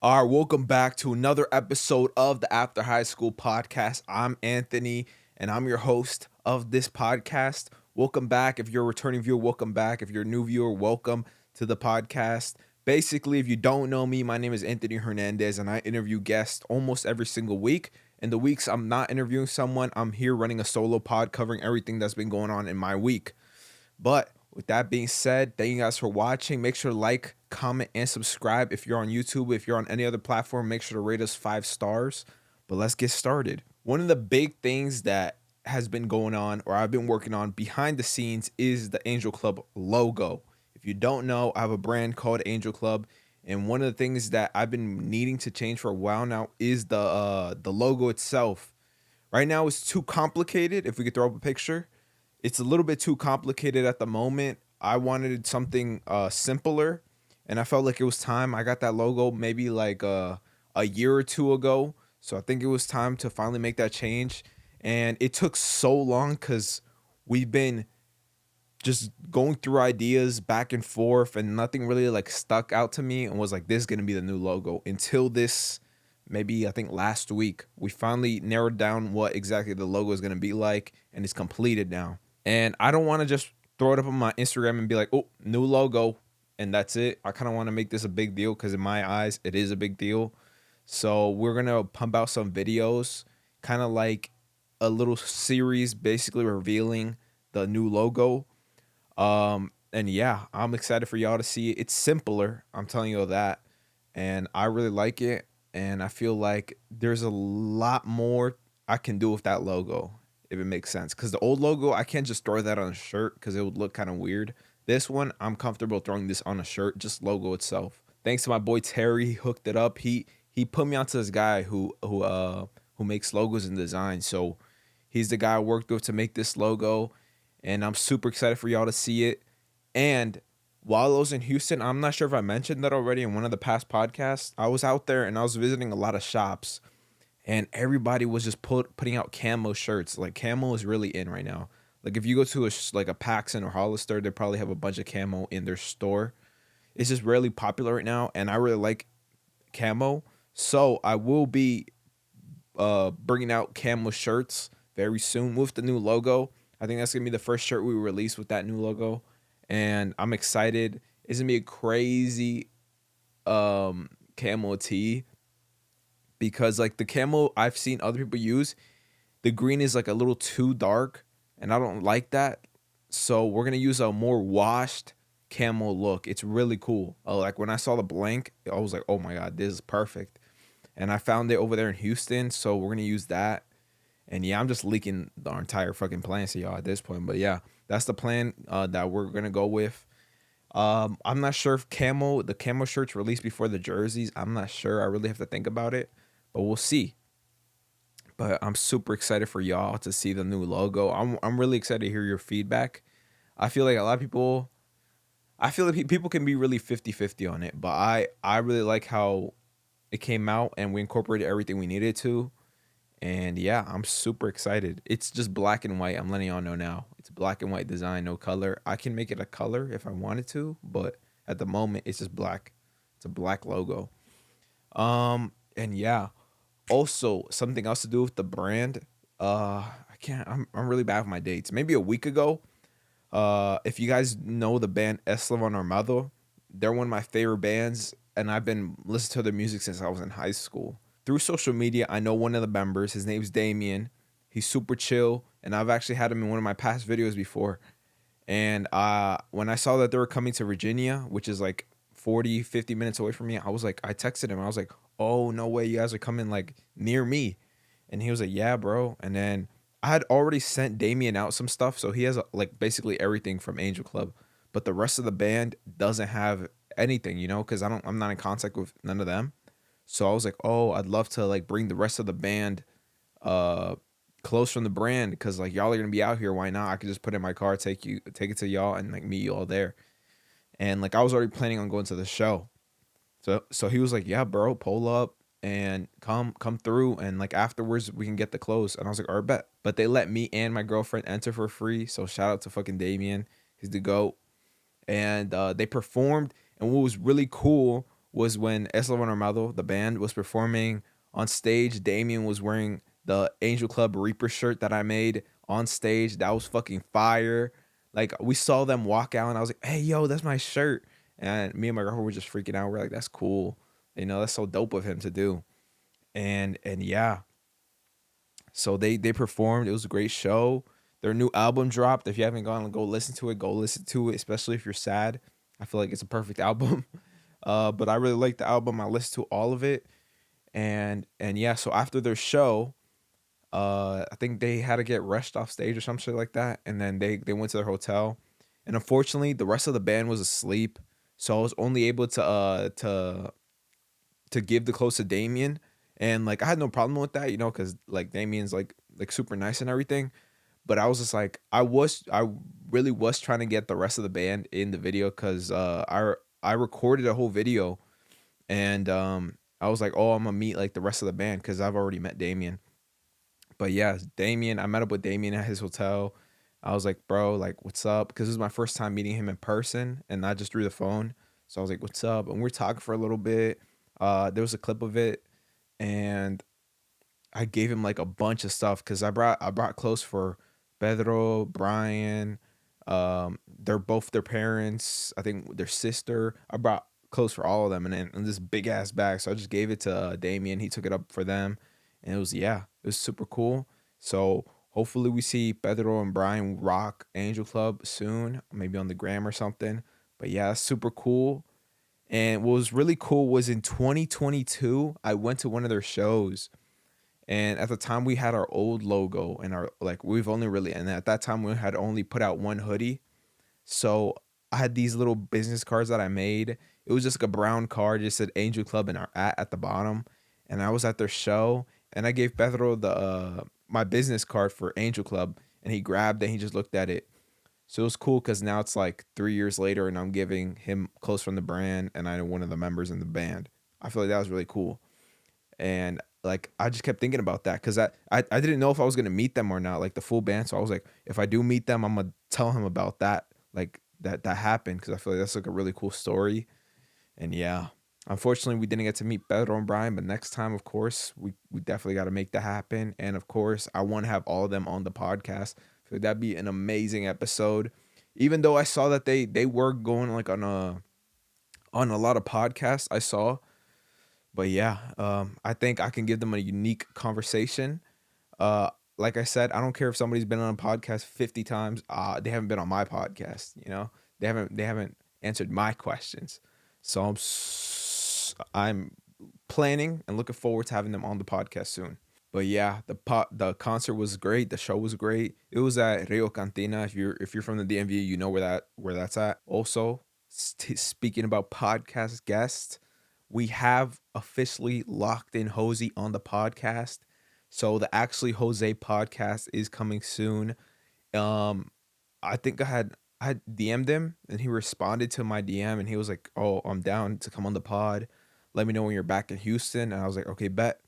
All right, welcome back to another episode of the After High School podcast. I'm Anthony, and I'm your host of this podcast. Welcome back. If you're a returning viewer, welcome back. If you're a new viewer, welcome to the podcast. Basically, if you don't know me, my name is Anthony Hernandez, and I interview guests almost every single week. In the weeks I'm not interviewing someone, I'm here running a solo pod covering everything that's been going on in my week. But with that being said, thank you guys for watching. Make sure to like, comment, and subscribe if you're on YouTube. If you're on any other platform, make sure to rate us 5 stars. But let's get started. One of the big things that has been going on, or I've been working on behind the scenes, is the Angel Club logo. If you don't know, I have a brand called Angel Club, and one of the things that I've been needing to change for a while now is the logo itself. Right now, it's too complicated. If we could throw up a picture, it's a little bit too complicated at the moment. I wanted something simpler, and I felt like it was time. I got that logo maybe like a year or two ago, so I think it was time to finally make that change. And it took so long because we've been just going through ideas back and forth, and nothing really like stuck out to me and was like, this is gonna be the new logo until this maybe I think last week we finally narrowed down what exactly the logo is gonna be like, and it's completed now. And I don't want to just throw it up on my Instagram and be like, oh, new logo, and that's it. I kind of want to make this a big deal because in my eyes, it is a big deal. So we're going to pump out some videos, kind of like a little series basically revealing the new logo. And yeah, I'm excited for y'all to see it. It's simpler, I'm telling you that. And I really like it. And I feel like there's a lot more I can do with that logo, if it makes sense. Because the old logo, I can't just throw that on a shirt because it would look kind of weird. This one, I'm comfortable throwing this on a shirt, just logo itself. Thanks to my boy Terry, he hooked it up. He put me onto this guy who makes logos and design. So he's the guy I worked with to make this logo, and I'm super excited for y'all to see it. And while I was in Houston, I'm not sure if I mentioned that already in one of the past podcasts. I was out there and I was visiting a lot of shops, and everybody was just putting out camo shirts. Like camo is really in right now. Like if you go to like a Paxson or Hollister, they probably have a bunch of camo in their store. It's just really popular right now, and I really like camo. So I will be bringing out camo shirts very soon with the new logo. I think that's gonna be the first shirt we release with that new logo, and I'm excited. It's gonna be a crazy camo tee because like the camo I've seen other people use, the green is like a little too dark, and I don't like that. So we're gonna use a more washed camo look. It's really cool. Like when I saw the blank, I was like, oh my god, this is perfect. And I found it over there in Houston, so we're gonna use that. And yeah, I'm just leaking the entire fucking plan to y'all at this point. But yeah, that's the plan that we're gonna go with. I'm not sure if the camo shirts released before the jerseys. I'm not sure. I really have to think about it, but we'll see. But I'm super excited for y'all to see the new logo. I'm really excited to hear your feedback. I feel like a lot of people I feel like people can be really 50-50 on it, but I really like how it came out and we incorporated everything we needed to. And yeah, I'm super excited. It's just black and white. I'm letting y'all know now. It's black and white design, no color. I can make it a color if I wanted to, but at the moment it's just black. It's a black logo. And yeah, also something else to do with the brand. I can't. I'm really bad with my dates. Maybe a week ago. If you guys know the band Eslabon Armado, they're one of my favorite bands, and I've been listening to their music since I was in high school. Through social media, I know one of the members. His name's Damien. He's super chill, and I've actually had him in one of my past videos before. And when I saw that they were coming to Virginia, which is like 40, 50 minutes away from me, I was like, I texted him. I was like, oh, no way, you guys are coming like near me. And he was like, yeah, bro. And then I had already sent Damien out some stuff. So he has like basically everything from Angel Club. But the rest of the band doesn't have anything, because I'm not in contact with none of them. So I was like, oh, I'd love to like bring the rest of the band uh close from the brand because like y'all are gonna be out here. Why not? I could just put it in my car, take it to y'all, and like meet you all there. And like I was already planning on going to the show. So he was like, yeah, bro, pull up and come through, and like afterwards we can get the clothes. And I was like, all right, bet. But they let me and my girlfriend enter for free. So shout out to fucking Damien. He's the GOAT. And they performed, and what was really cool was when Eslabon Armado, the band, was performing on stage. Damien was wearing the Angel Club Reaper shirt that I made on stage. That was fucking fire. Like we saw them walk out, and I was like, "Hey, yo, that's my shirt." And me and my girlfriend were just freaking out. We're like, "That's cool. That's so dope of him to do." And yeah, so they performed. It was a great show. Their new album dropped. If you haven't gone and go listen to it, go listen to it. Especially if you're sad, I feel like it's a perfect album. But I really liked the album. I listened to all of it, and yeah. So after their show, I think they had to get rushed off stage or some shit like that, and then they went to their hotel, and unfortunately, the rest of the band was asleep, so I was only able to give the clothes to Damien, and like I had no problem with that, because like Damien's like super nice and everything, but I was just like I really was trying to get the rest of the band in the video because I recorded a whole video, and I was like, oh, I'm gonna meet like the rest of the band because I've already met Damien. But yeah, Damien, I met up with Damien at his hotel. I was like, bro, like, what's up? Because it was my first time meeting him in person and not just through the phone. So I was like, what's up? And we are talking for a little bit. There was a clip of it, and I gave him like a bunch of stuff because I brought clothes for Pedro, Brian. They're both their parents. I think their sister. I brought clothes for all of them, and then in this big ass bag. So I just gave it to Damien. He took it up for them, and it was super cool. So hopefully we see Pedro and Brian rock Angel Club soon, maybe on the gram or something. But yeah, super cool. And what was really cool was in 2022, I went to one of their shows, and at the time we had our old logo and our like we've only really and at that time we had only put out one hoodie. So I had these little business cards that I made. It was just like a brown card, just said Angel Club and our at the bottom. And I was at their show, and I gave Pedro the my business card for Angel Club, and he grabbed it and he just looked at it. So it was cool because now it's like 3 years later, and I'm giving him clothes from the brand, and I know one of the members in the band. I feel like that was really cool. And like I just kept thinking about that because I didn't know if I was gonna meet them or not, like the full band. So I was like, if I do meet them, I'm gonna tell him about that, like that happened, because I feel like that's like a really cool story. And yeah, unfortunately, we didn't get to meet Pedro and Brian, but next time, of course, we definitely got to make that happen. And of course, I want to have all of them on the podcast. So that'd be an amazing episode. Even though I saw that they were going like on a lot of podcasts, I saw. But yeah, I think I can give them a unique conversation. Uh, like I said, I don't care if somebody's been on a podcast 50 times. They haven't been on my podcast. They haven't answered my questions. So I'm planning and looking forward to having them on the podcast soon. But yeah, the concert was great. The show was great. It was at Rio Cantina. If you're from the DMV, you know where that's at. Also, speaking about podcast guests, we have officially locked in Jose on the podcast. So the Actually Jose podcast is coming soon. Um, I think I had DM'd him, and he responded to my DM, and he was like, "Oh, I'm down to come on the pod. Let me know when you're back in Houston." And I was like, "Okay, bet."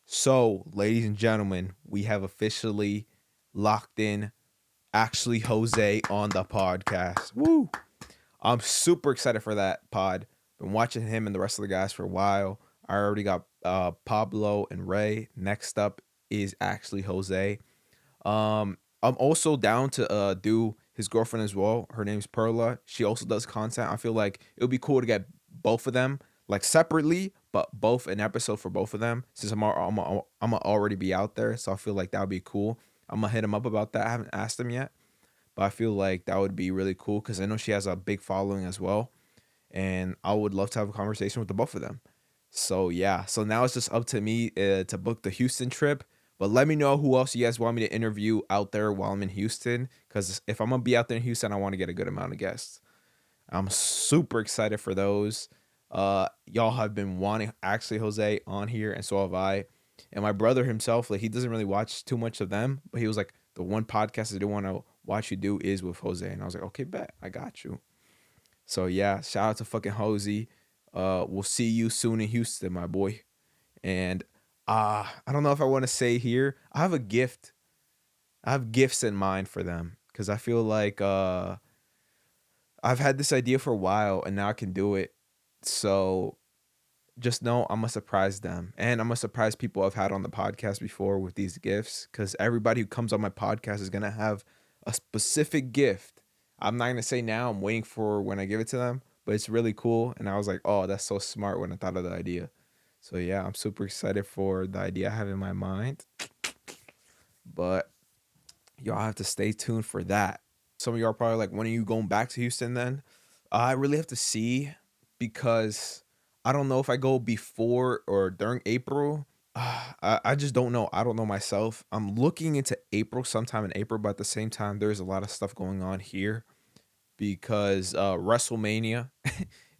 So, ladies and gentlemen, we have officially locked in Actually Jose on the podcast. Woo! I'm super excited for that pod. Been watching him and the rest of the guys for a while. I already got Pablo and Ray. Next up is Actually Jose. I'm also down to do his girlfriend as well. Her name's Perla. She also does content. I feel like it would be cool to get both of them like separately, but both an episode for both of them. Since I'm already be out there, so I feel like that would be cool. I'm gonna hit him up about that. I haven't asked him yet, but I feel like that would be really cool because I know she has a big following as well, and I would love to have a conversation with the both of them. So yeah, so now it's just up to me to book the Houston trip. But let me know who else you guys want me to interview out there while I'm in Houston. Because if I'm gonna be out there in Houston, I want to get a good amount of guests. I'm super excited for those. Y'all have been wanting Actually Jose on here, and so have I. And my brother himself, like he doesn't really watch too much of them, but he was like, the one podcast I do want to watch you do is with Jose, and I was like, okay, bet, I got you. So yeah, shout out to fucking Hosey. We'll see you soon in Houston, my boy. And I don't know if I want to say here. I have a gift. I have gifts in mind for them because I feel like I've had this idea for a while and now I can do it. So just know I'm gonna surprise them, and I'm gonna surprise people I've had on the podcast before with these gifts. Because everybody who comes on my podcast is gonna have a specific gift. I'm not gonna say now. I'm waiting for when I give it to them, but it's really cool. And I was like, oh, that's so smart when I thought of the idea. So yeah, I'm super excited for the idea I have in my mind. But y'all have to stay tuned for that. Some of y'all are probably like, when are you going back to Houston then? I really have to see because I don't know if I go before or during April. I just don't know. I don't know myself. I'm looking into April, sometime in April, but at the same time, there's a lot of stuff going on here because WrestleMania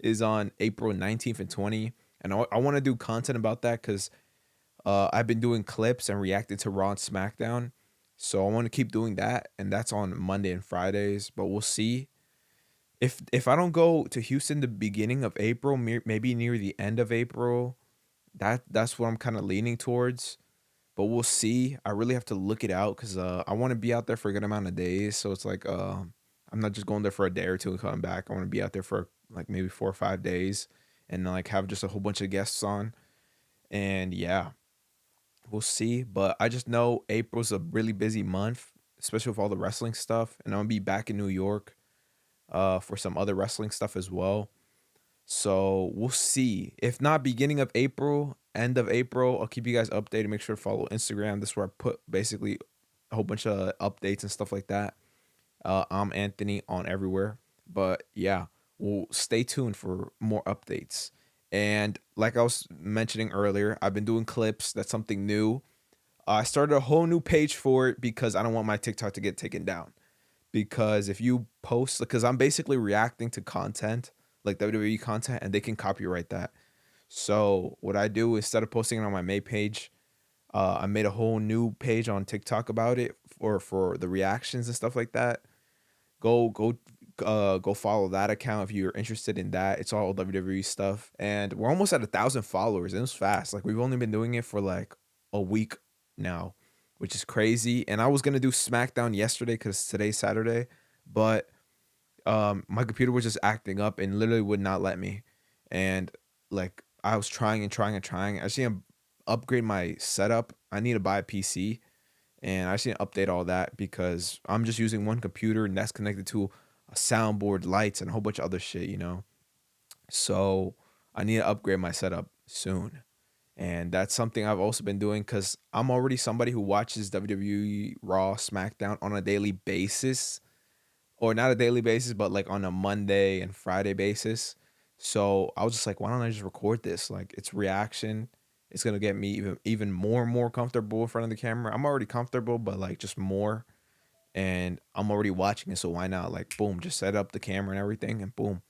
is on April 19th and 20th. And I want to do content about that because I've been doing clips and reacting to Raw and SmackDown. So I want to keep doing that. And that's on Monday and Fridays. But we'll see. If I don't go to Houston the beginning of April, maybe near the end of April, that's what I'm kind of leaning towards. But we'll see. I really have to look it out because I want to be out there for a good amount of days. So it's like I'm not just going there for a day or two and coming back. I want to be out there for like maybe 4 or 5 days and like have just a whole bunch of guests on. And yeah, we'll see. But I just know April's a really busy month, especially with all the wrestling stuff. And I'm gonna be back in New York for some other wrestling stuff as well. So we'll see. If not beginning of April, end of April, I'll keep you guys updated. Make sure to follow Instagram. This is where I put basically a whole bunch of updates and stuff like that. I'm Anthony on everywhere. But yeah, we'll stay tuned for more updates. And like I was mentioning earlier, I've been doing clips. That's something new. I started a whole new page for it because I don't want my TikTok to get taken down. Because if you post, because I'm basically reacting to content, like WWE content, and they can copyright that. So what I do instead of posting it on my main page, I made a whole new page on TikTok about it for the reactions and stuff like that. Go follow that account if you're interested in that. It's all WWE stuff, and we're almost at 1,000 followers. And it was fast. Like we've only been doing it for like a week now, which is crazy. And I was gonna do SmackDown yesterday because today's Saturday, but my computer was just acting up and literally would not let me. And like I was trying and trying and trying. I just need to upgrade my setup. I need to buy a PC and I just need to update all that because I'm just using one computer and that's connected to a soundboard, lights, and a whole bunch of other shit. So I need to upgrade my setup soon. And that's something I've also been doing because I'm already somebody who watches WWE Raw, SmackDown on a daily basis, or not a daily basis, but like on a Monday and Friday basis. So I was just like, why don't I just record this? Like it's reaction. It's gonna get me even more and more comfortable in front of the camera. I'm already comfortable, but like just more. And I'm already watching it, so why not? Like boom, just set up the camera and everything, and boom.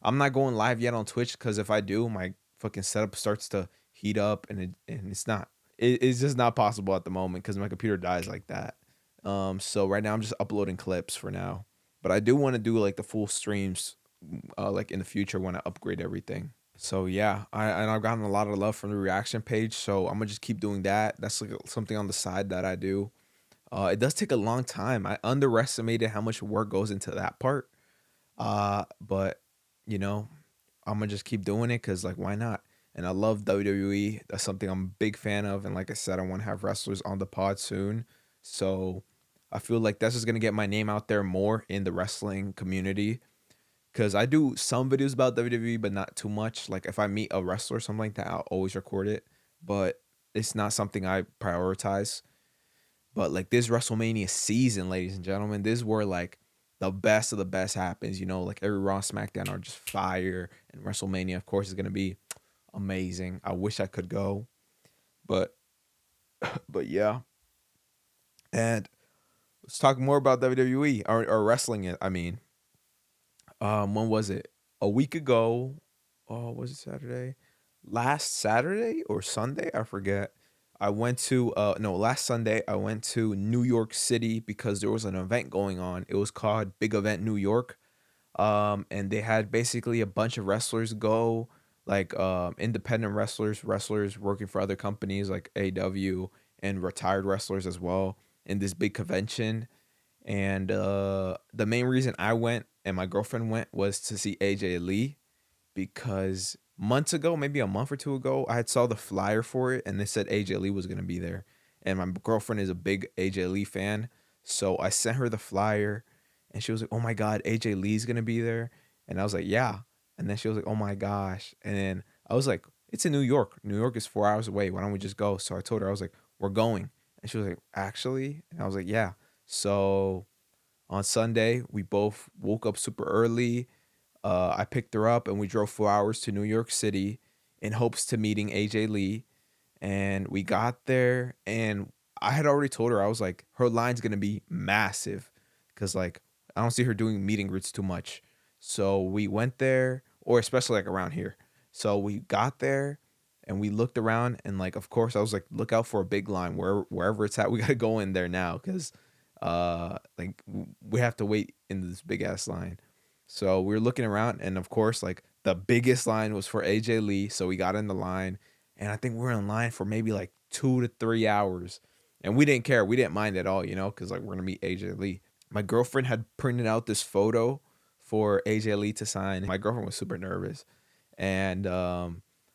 I'm not going live yet on Twitch because if I do, my fucking setup starts to heat up, and it's not. It's just not possible at the moment because my computer dies like that. So right now I'm just uploading clips for now, but I do want to do like the full streams, like in the future when I upgrade everything. So yeah, I've gotten a lot of love from the reaction page, so I'm gonna just keep doing that. That's like something on the side that I do. It does take a long time. I underestimated how much work goes into that part. But you know, I'm gonna just keep doing it because like why not? And I love WWE. That's something I'm a big fan of. And like I said, I want to have wrestlers on the pod soon. So I feel like that's just gonna get my name out there more in the wrestling community. Cause I do some videos about WWE, but not too much. Like if I meet a wrestler or something like that, I'll always record it. But it's not something I prioritize. But like this WrestleMania season, ladies and gentlemen, this is where like the best of the best happens. Like every Raw, SmackDown are just fire, and WrestleMania, of course, is gonna be amazing. I wish I could go, but yeah. And let's talk more about WWE or wrestling. I mean, when was it? A week ago. Oh, was it Saturday? Last Saturday or Sunday? I forget. I went to no, last Sunday I went to New York City because there was an event going on. It was called Big Event New York. And they had basically a bunch of wrestlers go, like independent wrestlers working for other companies like AW, and retired wrestlers as well in this big convention. And the main reason I went and my girlfriend went was to see AJ Lee because months ago, maybe a month or two ago, I had saw the flyer for it and they said AJ Lee was gonna be there. And my girlfriend is a big AJ Lee fan. So I sent her the flyer and she was like, "Oh my God, AJ Lee's gonna be there." And I was like, "Yeah." And then she was like, "Oh my gosh." And then I was like, "It's in New York. New York is 4 hours away. Why don't we just go?" So I told her, I was like, "We're going." And she was like, "Actually?" And I was like, "Yeah." So on Sunday, we both woke up super early. I picked her up and we drove 4 hours to New York City in hopes to meeting AJ Lee. And we got there and I had already told her, I was like, her line's gonna be massive. Cause like I don't see her doing meet and greets too much. So we went there, or especially like around here. So we got there and we looked around and like of course I was like, look out for a big line wherever it's at. We gotta go in there now because we have to wait in this big ass line. So we were looking around, and of course, like the biggest line was for AJ Lee. So we got in the line, and I think we were in line for maybe like 2 to 3 hours, and we didn't care. We didn't mind at all, because like we're gonna meet AJ Lee. My girlfriend had printed out this photo for AJ Lee to sign. My girlfriend was super nervous, and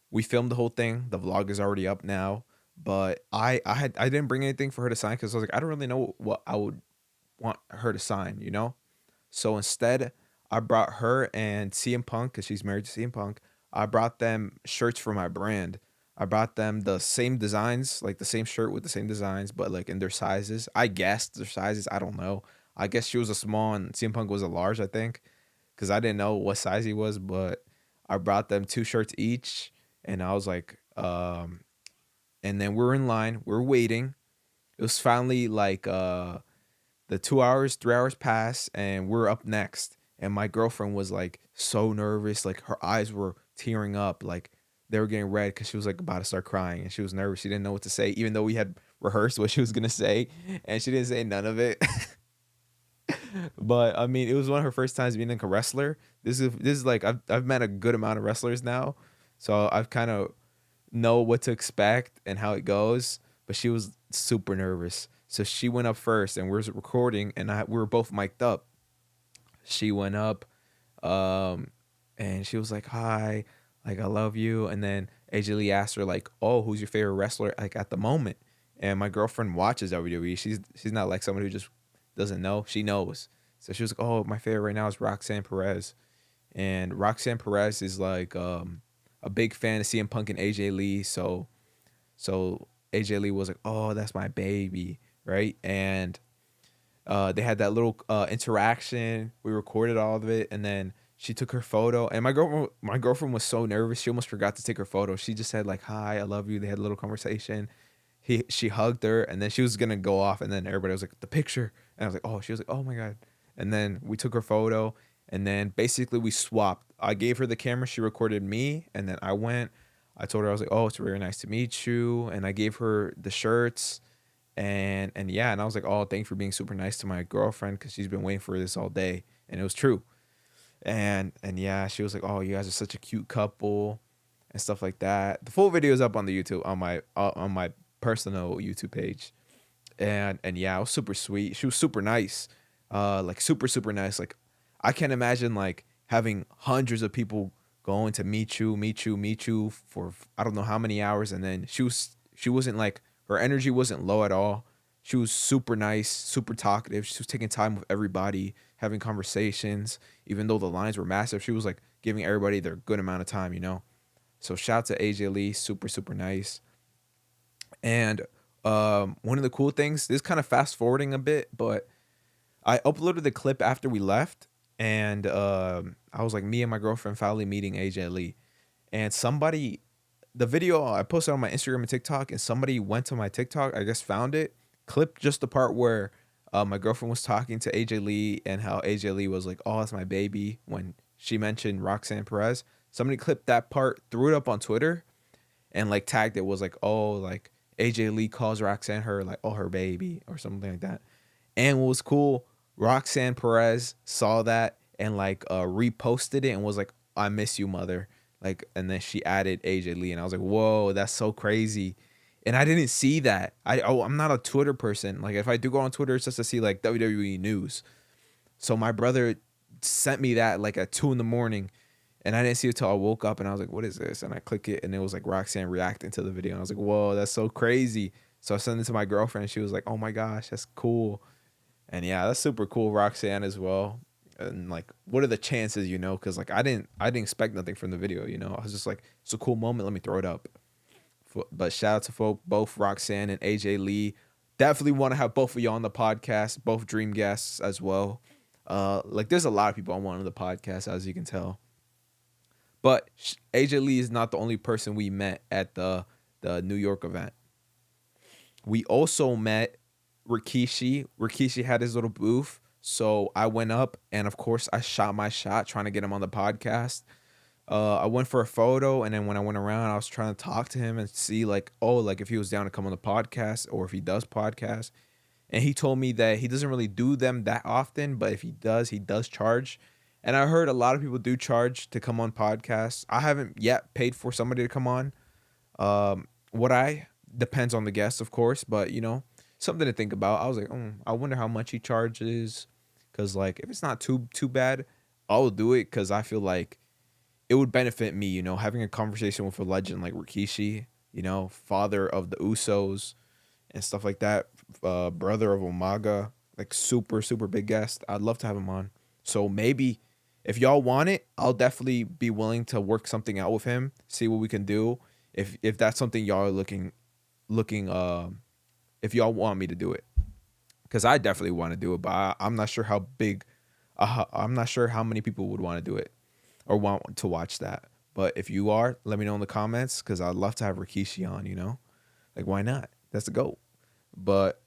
we filmed the whole thing. The vlog is already up now, but I didn't bring anything for her to sign because I was like, I don't really know what I would want her to sign. So instead, I brought her and CM Punk, because she's married to CM Punk. I brought them shirts for my brand. I brought them the same designs, like the same shirt with the same designs, but like in their sizes. I guessed their sizes. I don't know. I guess she was a small and CM Punk was a large, I think, because I didn't know what size he was. But I brought them two shirts each, and I was like, and then we're in line. We're waiting. It was finally like the 2 hours, 3 hours passed, and we're up next. And my girlfriend was like so nervous, like her eyes were tearing up, like they were getting red because she was like about to start crying, and she was nervous. She didn't know what to say, even though we had rehearsed what she was gonna say, and she didn't say none of it. But I mean, it was one of her first times being like a wrestler. This is like I've met a good amount of wrestlers now, so I've kind of know what to expect and how it goes. But she was super nervous. So she went up first and we're recording and we were both mic'd up. She went up um, and she was like, "Hi, like I love you." And then AJ Lee asked her like, "Oh, who's your favorite wrestler like at the moment?" And my girlfriend watches WWE. She's not like someone who just doesn't know. She knows. So she was like, "Oh, my favorite right now is Roxanne Perez." And Roxanne Perez is like a big fan of CM Punk and AJ Lee. So AJ Lee was like, "Oh, that's my baby," right? And they had that little interaction. We recorded all of it, and then she took her photo. And my girlfriend was so nervous, she almost forgot to take her photo. She just said like, "Hi, I love you." They had a little conversation. She hugged her, and then she was gonna go off, and then everybody was like, "The picture," and I was like, "Oh," she was like, "Oh my God," and then we took her photo, and then basically we swapped. I gave her the camera, she recorded me, and then I went. I told her, I was like, "Oh, it's very nice to meet you," and I gave her the shirts, and yeah, and I was like, "Oh, thanks for being super nice to my girlfriend because she's been waiting for this all day," and it was true. And yeah, she was like, "Oh, you guys are such a cute couple," and stuff like that. The full video is up on the YouTube on my personal YouTube page, and yeah, it was super sweet. She was super nice, like super nice. Like I can't imagine like having hundreds of people going to meet you for I don't know how many hours, and then she wasn't like her energy wasn't low at all. She was super nice, super talkative. She was taking time with everybody, having conversations, even though the lines were massive. She was like giving everybody their good amount of time. So shout out to AJ Lee, super nice. And one of the cool things, this kind of fast forwarding a bit, but I uploaded the clip after we left, and I was like, me and my girlfriend finally meeting AJ Lee, and the video I posted on my Instagram and TikTok, and somebody went to my TikTok, I guess found it, clipped just the part where my girlfriend was talking to AJ Lee and how AJ Lee was like, "Oh, that's my baby," when she mentioned Roxanne Perez. Somebody clipped that part, threw it up on Twitter, and like tagged it, was like, "Oh, like AJ Lee calls Roxanne her like, oh, her baby," or something like that. And what was cool, Roxanne Perez saw that and like reposted it and was like, "I miss you, mother." Like, and then she added AJ Lee, and I was like, "Whoa, that's so crazy." And I didn't see that. I'm not a Twitter person. Like, if I do go on Twitter, it's just to see like WWE news. So my brother sent me that like at 2 in the morning, And I didn't see it till I woke up and I was like, what is this? And I click it and it was like Roxanne reacting to the video. And I was like, whoa, that's so crazy. So I sent it to my girlfriend and she was like, oh my gosh, that's cool. And yeah, that's super cool, Roxanne as well. And like, what are the chances, you know? Because like I didn't expect nothing from the video, you know. I was just like, it's a cool moment. Let me throw it up. But shout out to both Roxanne and AJ Lee. Definitely want to have both of y'all on the podcast, both dream guests as well. Like there's a lot of people I want on the podcast, as you can tell. But AJ Lee is not the only person we met at the New York event. We also met Rikishi. Rikishi had his little booth. So I went up and of course I shot my shot trying to get him on the podcast. I went for a photo and then when I went around, I was trying to talk to him and see like, oh, like if he was down to come on the podcast or if he does podcasts. And he told me that he doesn't really do them that often, but if he does charge. And I heard a lot of people do charge to come on podcasts. I haven't yet paid for somebody to come on. What I depends on the guest, of course, but you know, something to think about. I was like, I wonder how much he charges, because like if it's not too bad, I'll do it because I feel like it would benefit me. You know, having a conversation with a legend like Rikishi, you know, father of the Usos and stuff like that, brother of Umaga, like super big guest. I'd love to have him on. So maybe if y'all want it, I'll definitely be willing to work something out with him, see what we can do. If that's something y'all are looking if y'all want me to do it, because I definitely want to do it, but I'm not sure how big, I'm not sure how many people would want to do it or want to watch that. But if you are, let me know in the comments because I'd love to have Rikishi on. You know, like why not? That's the goal. But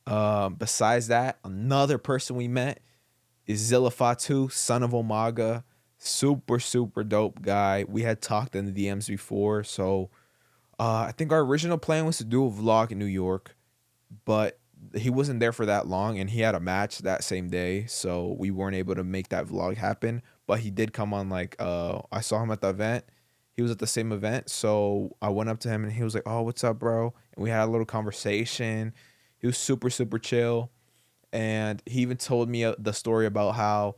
besides that, another person we met is Zilla Fatu, son of Umaga. Super dope guy. We had talked in the DMs before, so I think our original plan was to do a vlog in New York, but he wasn't there for that long, and he had a match that same day, so we weren't able to make that vlog happen. But he did come on. Like I saw him at the event. He was at the same event, so I went up to him and he was like, "Oh, what's up, bro?" And we had a little conversation. He was super chill. And he even told me the story about how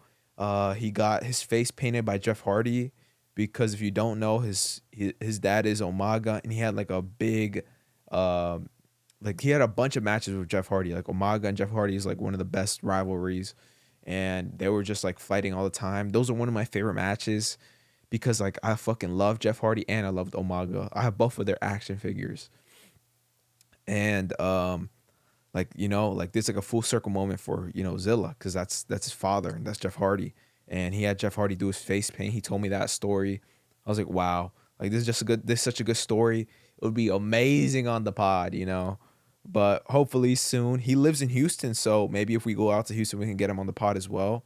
he got his face painted by Jeff Hardy, because if you don't know, his dad is Umaga, and he had like a big like he had a bunch of matches with Jeff Hardy. Like Umaga and Jeff Hardy is like one of the best rivalries, and they were just like fighting all the time. Those are one of my favorite matches because like I fucking love Jeff Hardy and I loved Umaga. I have both of their action figures. And like, you know, like this like a full circle moment for, you know, Zilla, because that's his father and that's Jeff Hardy. And he had Jeff Hardy do his face paint. He told me that story. I was like, wow, like this is such a good story. It would be amazing on the pod, you know. But hopefully soon. He lives in Houston, so maybe if we go out to Houston we can get him on the pod as well.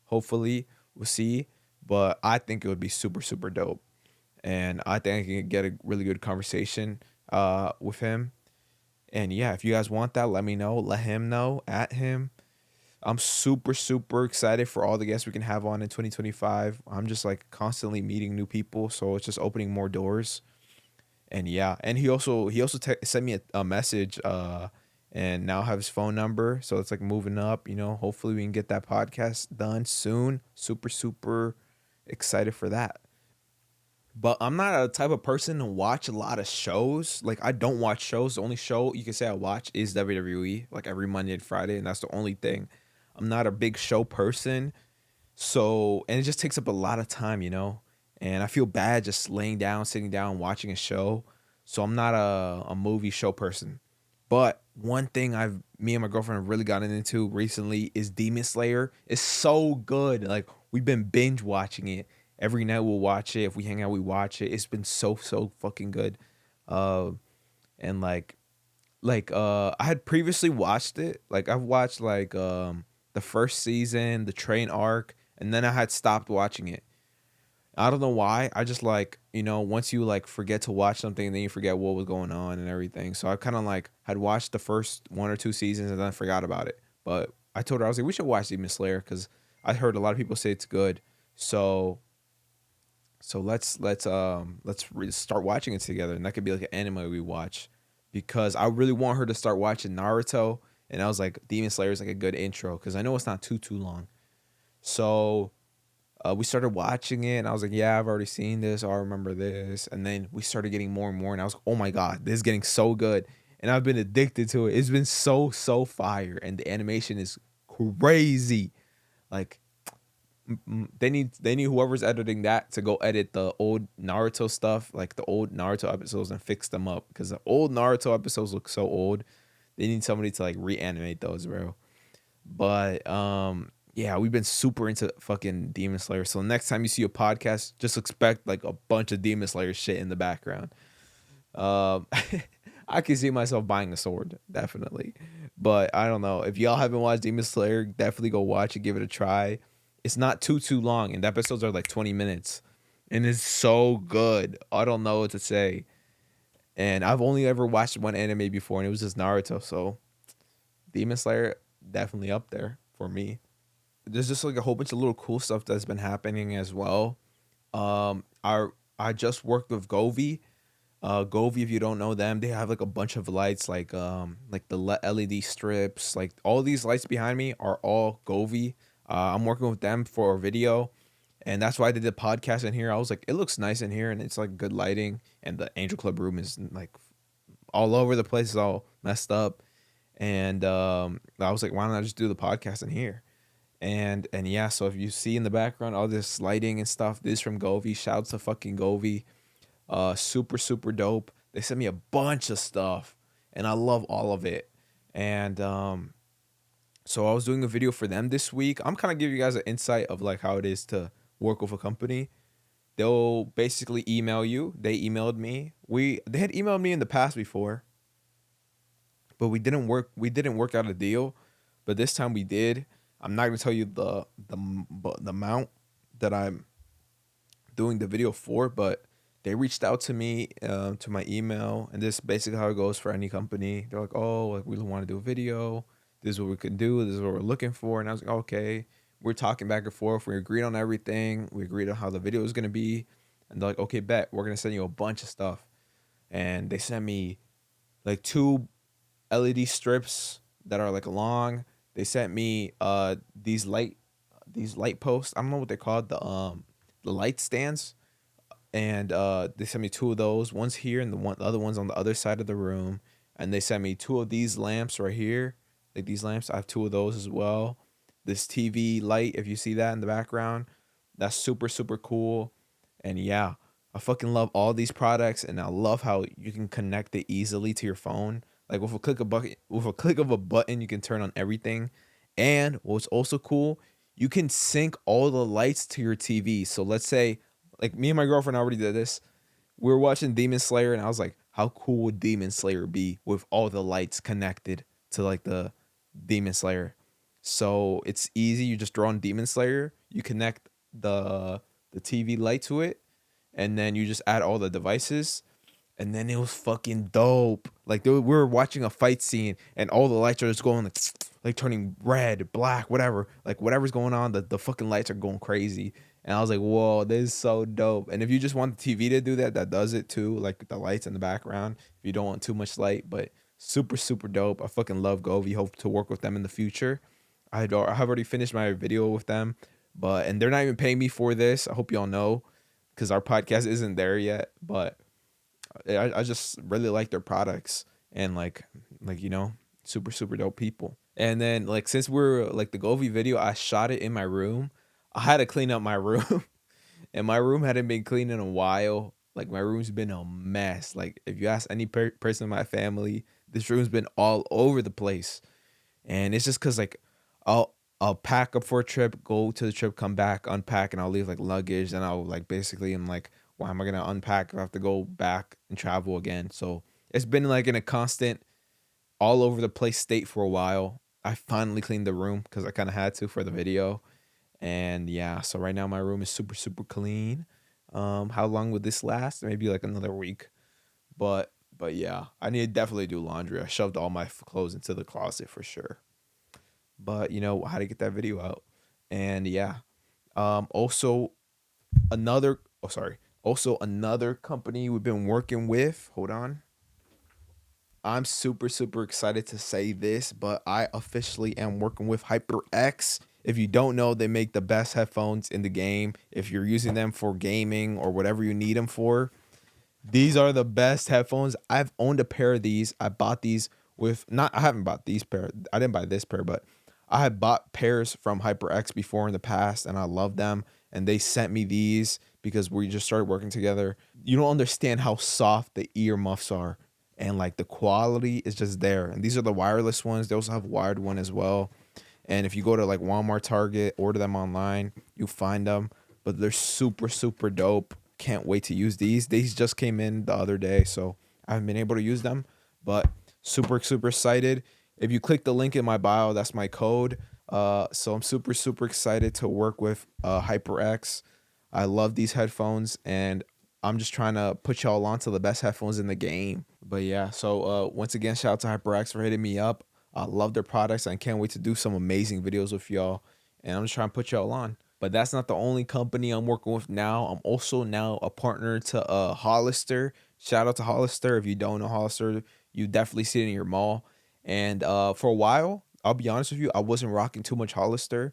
Hopefully, we'll see. But I think it would be super dope. And I think I can get a really good conversation with him. And yeah, if you guys want that, let me know. Let him know, at him. I'm super excited for all the guests we can have on in 2025. I'm just like constantly meeting new people, so it's just opening more doors. And yeah, and he also sent me a message, and now I have his phone number, so it's like moving up. You know, hopefully we can get that podcast done soon. Super excited for that. But I'm not a type of person to watch a lot of shows. Like I don't watch shows. The only show you can say I watch is WWE, like every Monday and Friday, and that's the only thing. I'm not a big show person. So, and it just takes up a lot of time, you know? And I feel bad just laying down, sitting down, watching a show. So I'm not a movie show person. But one thing me and my girlfriend have really gotten into recently is Demon Slayer. It's so good. Like we've been binge watching it. Every night we'll watch it. If we hang out, we watch it. It's been so fucking good. Uh, and I had previously watched it. Like I've watched like the first season, the train arc, and then I had stopped watching it. I don't know why. I just like, you know, once you like forget to watch something, then you forget what was going on and everything. So I kind of like had watched the first one or two seasons and then I forgot about it. But I told her, I was like, we should watch Demon Slayer because I heard a lot of people say it's good. So start watching it together, and that could be like an anime we watch, because I really want her to start watching Naruto, and I was like, Demon Slayer is like a good intro because I know it's not too long. So We started watching it, and I was like, yeah, I've already seen this. Or I remember this. And then we started getting more and more, and I was like, oh my god, this is getting so good. And I've been addicted to it. It's been so fire, and the animation is crazy. Like they need whoever's editing that to go edit the old Naruto stuff, like the old Naruto episodes, and fix them up because the old Naruto episodes look so old. They need somebody to like reanimate those, bro. But yeah, we've been super into fucking Demon Slayer. So next time you see a podcast, just expect like a bunch of Demon Slayer shit in the background. Um, I can see myself buying a sword, definitely. But I don't know. If y'all haven't watched Demon Slayer, definitely go watch it, give it a try. It's not too long, and the episodes are like 20 minutes. And it's so good. I don't know what to say. And I've only ever watched one anime before, and it was just Naruto. So Demon Slayer definitely up there for me. There's just like a whole bunch of little cool stuff that's been happening as well. I just worked with Govi. Govi, if you don't know them, they have like a bunch of lights, like the LED strips, like all these lights behind me are all Govi. I'm working with them for a video, and that's why I did the podcast in here. I was like, it looks nice in here, and it's like good lighting, and the Angel Club room is like all over the place, is all messed up, and I was like, why don't I just do the podcast in here? And yeah, so if you see in the background all this lighting and stuff, this is from Govi. Shouts to fucking Govi. Super dope. They sent me a bunch of stuff, and I love all of it. And so I was doing a video for them this week. I'm kind of giving you guys an insight of like how it is to work with a company. They'll basically email you. They emailed me. They had emailed me in the past before, but we didn't work out a deal. But this time we did. I'm not gonna tell you the amount that I'm doing the video for, but they reached out to me to my email, and this is basically how it goes for any company. They're like, "Oh, like we want to do a video. This is what we can do. This is what we're looking for." And I was like, "Okay." We're talking back and forth. We agreed on everything. We agreed on how the video is gonna be, and they're like, "Okay, bet. We're gonna send you a bunch of stuff." And they sent me like two LED strips that are like long. They sent me these light posts. I don't know what they're called. The light stands, and they sent me two of those. One's here, and the other one's on the other side of the room. And they sent me two of these lamps right here, like these lamps. I have two of those as well. This TV light, if you see that in the background, that's super cool. And yeah, I fucking love all these products, and I love how you can connect it easily to your phone. Like with a click of a button, you can turn on everything. And what's also cool, you can sync all the lights to your TV. So let's say, like me and my girlfriend already did this. We were watching Demon Slayer, and I was like, how cool would Demon Slayer be with all the lights connected to like the Demon Slayer? So it's easy. You just draw on Demon Slayer. You connect the TV light to it, and then you just add all the devices, and then it was fucking dope. Like we were watching a fight scene, and all the lights are just going like turning red, black, whatever. Like whatever's going on, the fucking lights are going crazy. And I was like, whoa, this is so dope. And if you just want the TV to do that, that does it too. Like the lights in the background. If you don't want too much light, but super dope. I fucking love Govi. Hope to work with them in the future. I have already finished my video with them, and they're not even paying me for this. I hope y'all know, because our podcast isn't there yet. But I just really like their products, and like super dope people. And then like since we're like the Govi video, I shot it in my room. I had to clean up my room, and my room hadn't been cleaned in a while. Like my room's been a mess. Like if you ask any person in my family, this room's been all over the place. And it's just cause like I'll pack up for a trip, go to the trip, come back, unpack, and I'll leave like luggage, and I'll like basically I'm like, why am I gonna unpack if I have to go back and travel again? So it's been like in a constant all over the place state for a while. I finally cleaned the room because I kind of had to for the video. And yeah, so right now my room is super clean. How long would this last? Maybe like another week. But yeah, I need to definitely do laundry. I shoved all my clothes into the closet for sure. But how to get that video out. And yeah. Also another oh sorry. Also another company we've been working with. Hold on. I'm super excited to say this, but I officially am working with HyperX. If you don't know, they make the best headphones in the game. If you're using them for gaming or whatever you need them for, these are the best headphones. I've owned a pair of these. I bought these with not I haven't bought these pair. I didn't buy this pair, but I had bought pairs from HyperX before in the past and I love them. And they sent me these because we just started working together. You don't understand how soft the ear muffs are. And like the quality is just there. And these are the wireless ones. They also have wired one as well. And if you go to like Walmart, Target, order them online, you find them. But they're super, super dope. Can't wait to use these. These just came in the other day, so I haven't been able to use them. But super, super excited. If you click the link in my bio, that's my code. So I'm super, super excited to work with HyperX. I love these headphones, and I'm just trying to put y'all onto the best headphones in the game. But yeah, so once again, shout out to HyperX for hitting me up. I love their products. I can't wait to do some amazing videos with y'all. And I'm just trying to put y'all on. But that's not the only company I'm working with now. I'm also now a partner to Hollister. Shout out to Hollister. If you don't know Hollister, you definitely see it in your mall. And for a while, I'll be honest with you, I wasn't rocking too much Hollister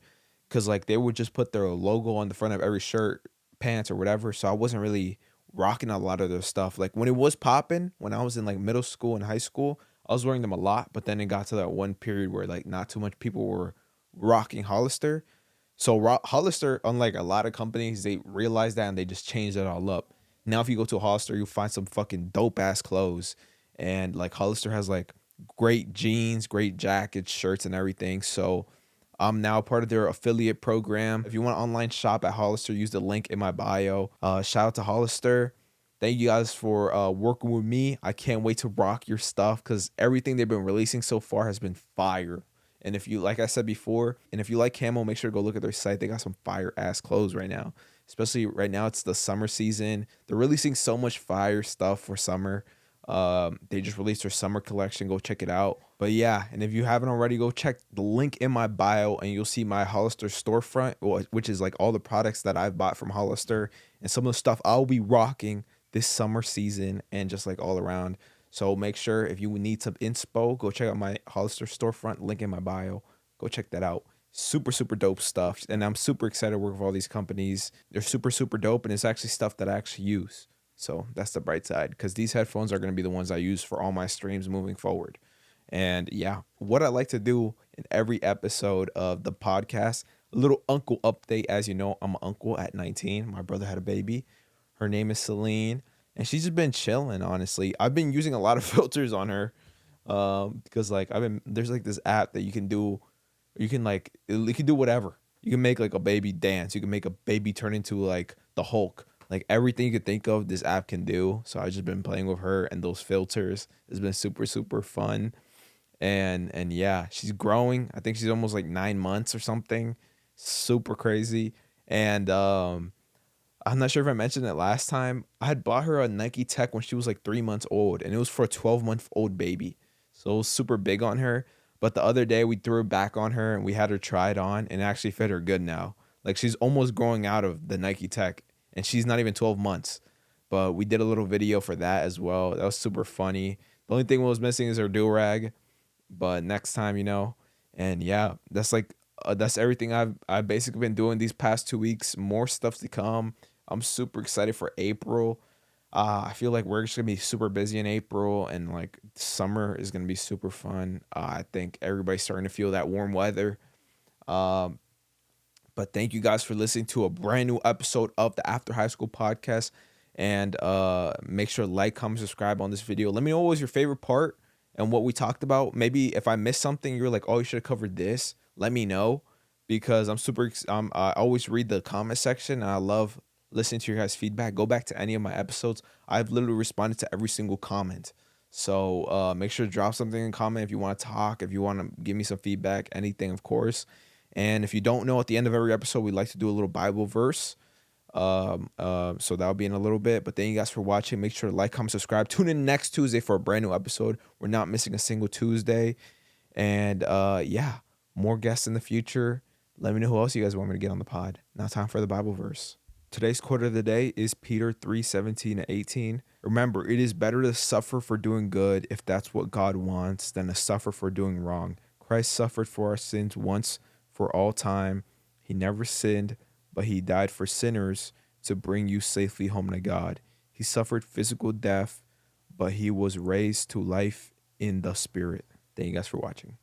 because like they would just put their logo on the front of every shirt, pants, or whatever. So I wasn't really rocking a lot of their stuff. Like when it was popping, when I was in like middle school and high school, I was wearing them a lot. But then it got to that one period where like not too much people were rocking Hollister. So Hollister, unlike a lot of companies, they realize that and they just change it all up. Now, if you go to a Hollister, you'll find some fucking dope ass clothes, and like Hollister has like great jeans, great jackets, shirts, and everything. So I'm now part of their affiliate program. If you want to online shop at Hollister, use the link in my bio. Shout out to Hollister. Thank you guys for working with me. I can't wait to rock your stuff because everything they've been releasing so far has been fire. And if you, like I said before, and if you like camo, make sure to go look at their site. They got some fire ass clothes right now. Especially right now, it's the summer season. They're releasing so much fire stuff for summer. They just released their summer collection. Go check it out. But yeah, and if you haven't already, go check the link in my bio and you'll see my Hollister storefront, which is like all the products that I've bought from Hollister and some of the stuff I'll be rocking this summer season and just like all around. So make sure if you need some inspo, go check out my Hollister storefront, link in my bio. Go check that out. Super, super dope stuff. And I'm super excited to work with all these companies. They're super, super dope. And it's actually stuff that I actually use. So that's the bright side because these headphones are going to be the ones I use for all my streams moving forward. And yeah, what I like to do in every episode of the podcast, a little uncle update. As you know, I'm an uncle at 19. My brother had a baby. Her name is Celine. And she's just been chilling, honestly. I've been using a lot of filters on her because like there's like this app that you can do. You can like you can do whatever. You can make like a baby dance. You can make a baby turn into like the Hulk. Like everything you could think of, this app can do. So I've just been playing with her and those filters. It's been super, super fun. And yeah, she's growing. I think she's almost like 9 months or something. Super crazy. And I'm not sure if I mentioned it last time. I had bought her a Nike Tech when she was like 3 months old, and it was for a 12-month-old baby. So it was super big on her. But the other day we threw it back on her and we had her try it on, and it actually fit her good now. Like she's almost growing out of the Nike Tech, and she's not even 12 months. But we did a little video for that as well. That was super funny. The only thing was missing is her do-rag, but next time, And yeah, that's like that's everything I've basically been doing these past 2 weeks. More stuff to come. I'm super excited for April. I feel like we're just gonna be super busy in April, and like summer is gonna be super fun. I think everybody's starting to feel that warm weather. Um, but thank you guys for listening to a brand new episode of the After High School podcast. And make sure to like, comment, subscribe on this video. Let me know what was your favorite part and what we talked about. Maybe if I missed something, you're like, oh, you should have covered this. Let me know because I always read the comment section and I love listening to your guys' feedback. Go back to any of my episodes. I've literally responded to every single comment. So make sure to drop something in comment if you want to talk, if you want to give me some feedback, anything, of course. And if you don't know, at the end of every episode, we like to do a little Bible verse. So that'll be in a little bit. But thank you guys for watching. Make sure to like, comment, subscribe. Tune in next Tuesday for a brand new episode. We're not missing a single Tuesday. And yeah, more guests in the future. Let me know who else you guys want me to get on the pod. Now time for the Bible verse. Today's quote of the day is Peter 3:17-18. Remember, it is better to suffer for doing good, if that's what God wants, than to suffer for doing wrong. Christ suffered for our sins once for all time. He never sinned, but he died for sinners to bring you safely home to God. He suffered physical death, but he was raised to life in the spirit. Thank you guys for watching.